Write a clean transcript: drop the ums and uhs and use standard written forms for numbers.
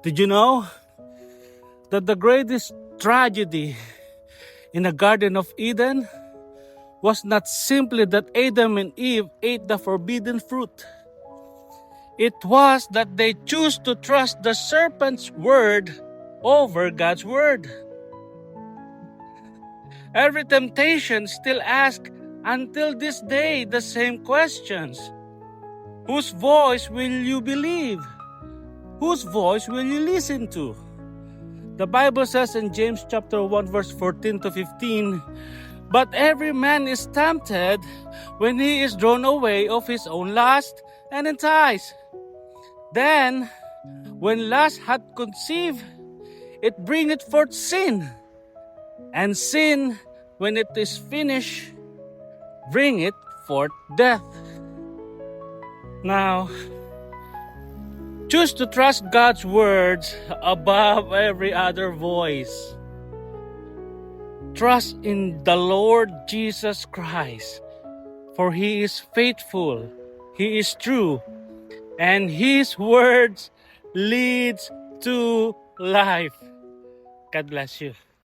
Did you know that the greatest tragedy in the Garden of Eden was not simply that Adam and Eve ate the forbidden fruit? It was that they chose to trust the serpent's word over God's word. Every temptation still asks until this day the same questions. Whose voice will you believe? Whose voice will you listen to? The Bible says in James chapter 1 verse 14 to 15, "But every man is tempted when he is drawn away of his own lust and enticed. Then, when lust hath conceived, it bringeth forth sin. And sin, when it is finished, bringeth forth death." Now, choose to trust God's words above every other voice. Trust in the Lord Jesus Christ, for He is faithful, He is true, and His words leads to life. God bless you.